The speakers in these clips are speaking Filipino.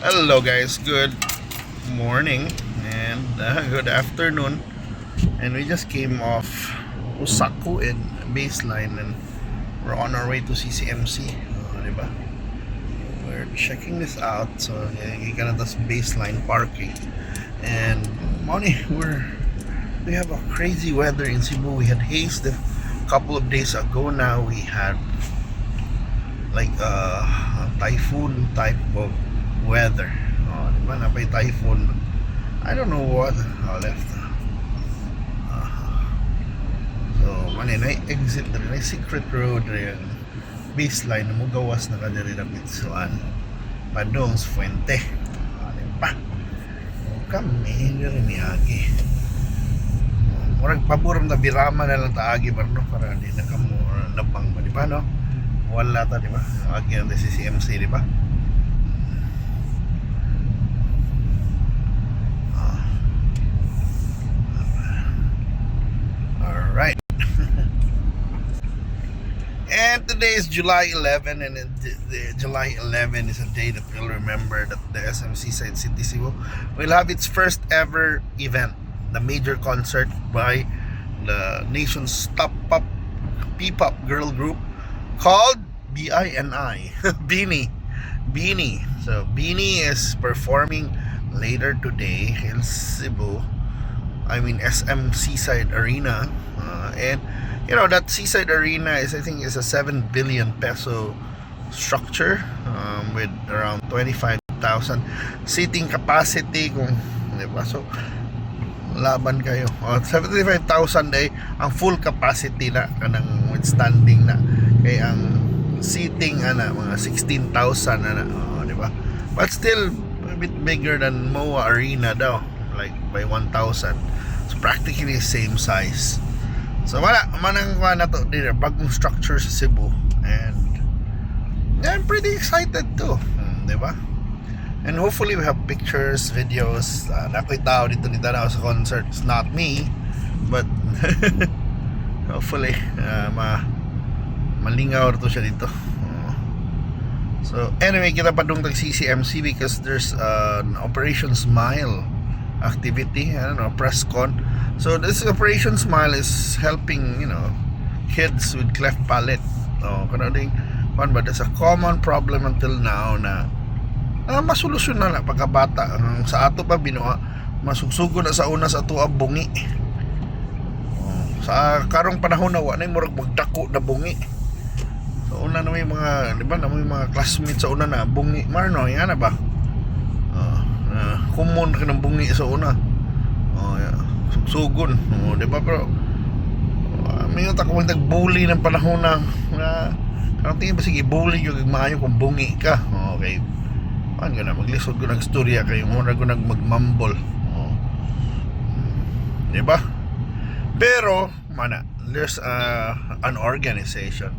Hello guys, good morning and good afternoon. And we just came off Usaku and Baseline and we're on our way to CCMC. Diba? We're checking this out. So gikan na tas Baseline parking. And we have a crazy weather in Cebu. We had haze a couple of days ago. Now we had like a typhoon type of weather. Diba na may typhoon. I don't know what left. So na exit na rin, secret road rin. Baseline na mo gawas na kadiri na Pitsuan Padong Fuente. Diba? Kami rin niagi. Murag pabor na birama na lang taagi barno para di na kamo nabang ba, diba no? Wala ta, diba? Agi ang CCMC, diba? Alright. And today is July 11, and July 11 is a day that we'll remember that the SMC Side City Cebu will have its first ever event, the major concert by the nation's top pop P-pop girl group called BINI. Beanie. So Beanie is performing later today in Cebu. I mean SM Seaside Arena, and you know that Seaside Arena is, I think, is a 7 billion peso structure with around 25,000 seating capacity kung diba? So laban kayo 75,000 ay ang full capacity na kanang withstanding na kay ang seating mga 16,000 diba? But still a bit bigger than MOA Arena daw, like by 1,000. So practically same size. So wala manang na to din bagong structure sa Cebu, and I'm pretty excited too, diba? And hopefully we have pictures, videos. Nakoy tao dito ni Danao sa concert. It's not me, but hopefully malingaw to siya dito. So anyway, kita pa dong tag CCMC because there's an Operation Smile activity, I don't know, press con. So this Operation Smile is helping, you know, kids with cleft palate. But there's a common problem until now na masolusyon na pagkabata. Sa ato pa binuha, masugsugo na sa una sa ato ang bungi. Sa karong panahon na wala murag magdako na bungi. So una na may mga, di ba, na may mga classmates sa una na bungi. Marno, yan na ba? Common ka ng bungi sa una. Sugsugon. Di ba? Pero may nata ko nag-bully ng panahon na karang tingin ba sige, bully yung maayo kung bungi ka. Okay. Paano ka na? Maglisod ko ng storya kayo. Muna ko magmambol. Diba? Pero, there's an organization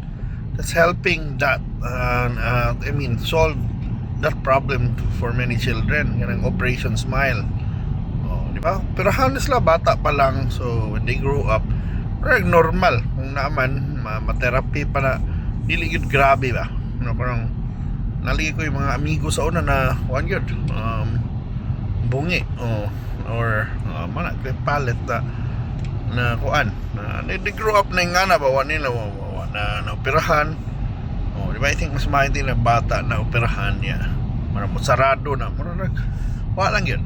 that's helping that, solve that problem for many children. Yan ang Operation Smile. Diba? Pero halos la bata pa lang. So, when they grow up, normal. Kung naman, ma-therapy pa na, dili yun grabe ba? Parang, naligi ko yung mga amigo sa una na one yun bungi or palit na kuan they grow up na yung nga na bawa nila na operahan. Diba? I think mas mahiti na bata na operahan niya marang sarado na marang wala lang yun.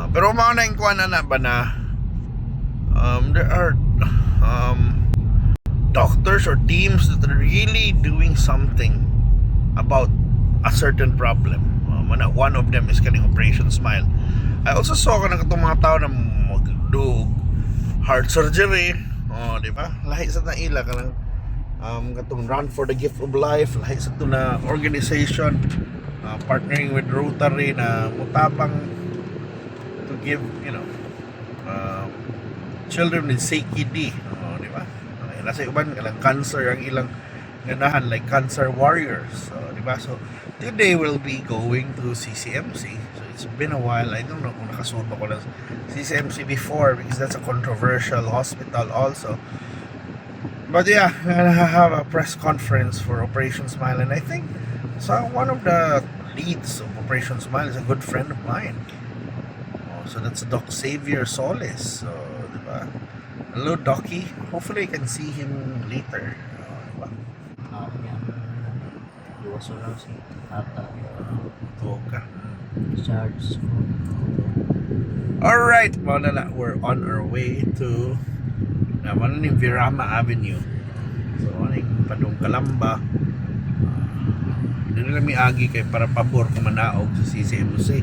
Pero mga na yung kuan na ba na there are doctors or teams that are really doing something about a certain problem. One of them is kaning Operation Smile. I also saw kanang katong mga tao na magdo heart surgery. Di ba? Lahi sa ila kanang katong Run for the Gift of Life, lahi sa to na organization partnering with Rotary na mutabang to give, you know, children with CKD. Di ba? Nasa uban kanang cancer ang ilang ganahan, like Cancer Warriors. Diba? So today we'll be going to CCMC. So it's been a while. I don't know kung nakasunod ako ng CCMC before because that's a controversial hospital also. But yeah, I have a press conference for Operation Smile, and I think so one of the leads of Operation Smile is a good friend of mine. So that's Doc Xavier Solis. So, di ba? Hello, Docky. Hopefully I can see him later. Di ba? Yan. Iwas lang si Tata. Tuwag ka. Charge. Alright, mga na, we're on our way to naman yung Virama Avenue. So, ano yung Padong Kalamba. Hindi na may agi kay para pabor kung manaog sa CCMC.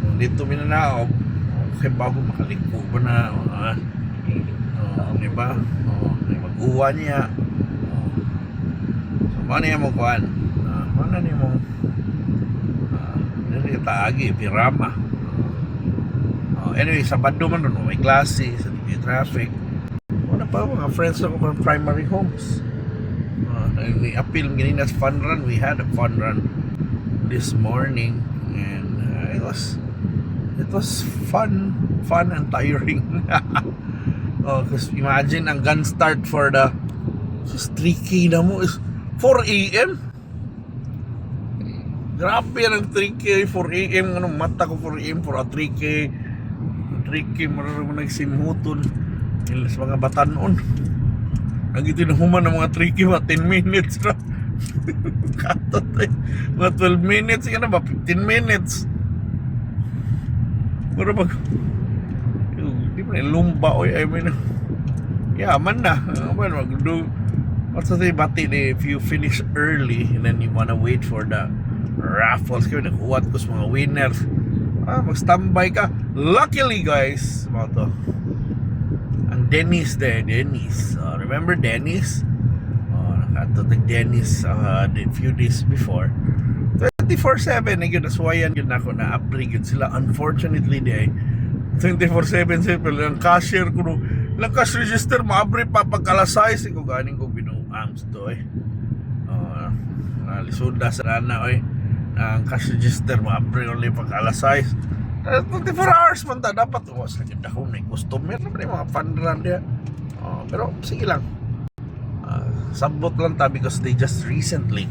Kung dito minanaog, okay, bago makaliko ba na, diba? Mag-uwa niya. So, ano yung mong kuhan? Ano yung mong hindi taagi, Virama. Anyway, Sabado man doon, may klase, sa may traffic. Ano pa, mga friends ako from primary homes. May appeal ganina sa fun run. We had a fun run this morning, and it was fun and tiring. Because imagine ang gun start for the 3K na mo is 4 a.m. Grabe yan ang 3K, 4 a.m. Anong mata ko 4 a.m. for a 3K marami mo nagsimutol sa mga batanon. Ang itinuhuman ng mga 3K 10 minutes na. Katot eh. Mga 12 minutes ka na ba? 15 minutes. Pero hindi mo na lumba o I mean, yaman na. What's the thing about it, if you finish early and then you wanna wait for the raffles kayo, nakuhat ko sa mga winners, mag-standby ka. Luckily guys, mga to, ang Dennis there, remember Dennis? Nakatutag Dennis a few days before. 24/7 na yun, aswayan yun ako na upgrade yun sila. Unfortunately day 24/7 simple ang cashier ko lang, cash register ma-upgrade pa pag alas 6 ko ganing ko binuams to lisuda sa rana ang cash register ma-upgrade only pag alas 6. 24 hours man ta dapat sa ganda ko na customer naman yung mga fan run dia. Pero sige lang, sabot lang ta because they just recently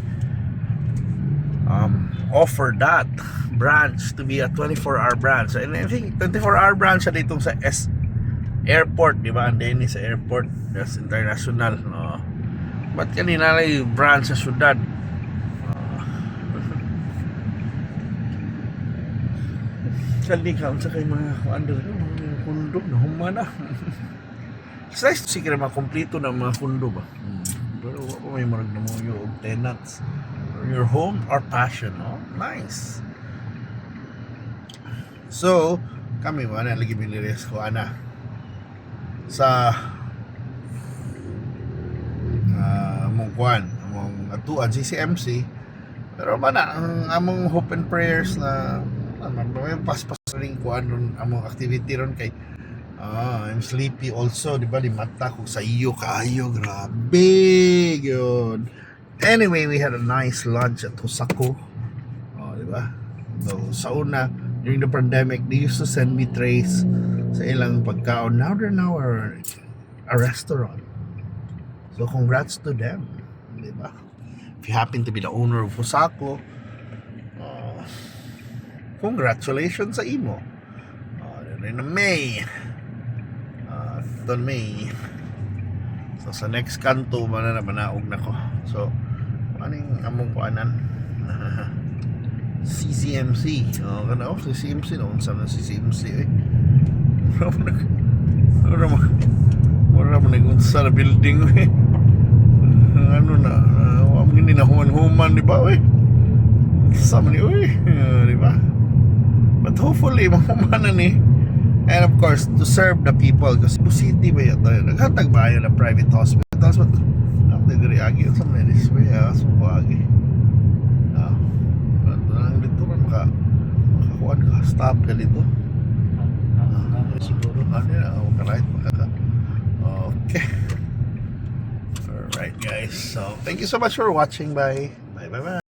offer that branch to be a 24-hour branch, and I think 24-hour branch siya dito sa airport, di ba? And then sa airport, that's international. But kanina lang yung branch sa syudad. Kalikam sa kay mga under kundo na humana. Sa sige na makompleto ng mga kundo ba. Pero wala may marag na mo yung tenants. Your home or passion, no? Nice. So, kami man lagi biliris ko ana sa among kwan, among atuan CCMC. Pero mana ang among hope and prayers na may paspas ring kwan ron among activity ron kay I'm sleepy also, di ba? Limata ko sa iyo kaayo, grabe yun. Anyway, we had a nice lunch at Hosako. Di ba? So, sa una, during the pandemic, they used to send me trays sa ilang pagkaon. Now they're a restaurant. So, congrats to them. Di ba? If you happen to be the owner of Hosako, congratulations sa imo. Rin na May. Don May. So, sa next kanto, manaog na ko. So, ano yung among kuanan? CCMC. Kana ako, CCMC. Noon sa CCMC. Wala mo nag-unsa na building. Ano na, hindi na human-human, di ba? Sama ni, di ba? But hopefully, mahumanan eh. And of course, to serve the people. Kasi Cebu City ba yun tayo? Naghatag ba yun ng private hospitals? But, nagdagari agi. Sa mga this way, sumbuagi. Dito ka makakuan ka. Stop ka dito. Siguro. Right, okay. Alright guys. So, thank you so much for watching. Bye. Bye.